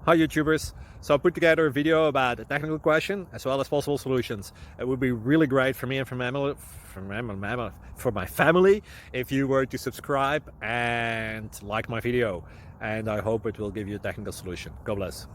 Hi YouTubers! So I put together a video about a technical question as well as possible solutions. It would be really great for me and for my family if you were to subscribe and like my video, and I hope it will give you a technical solution. God bless.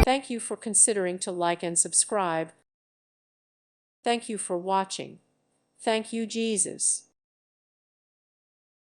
Thank you for considering to like and subscribe. Thank you for watching. Thank you, Jesus.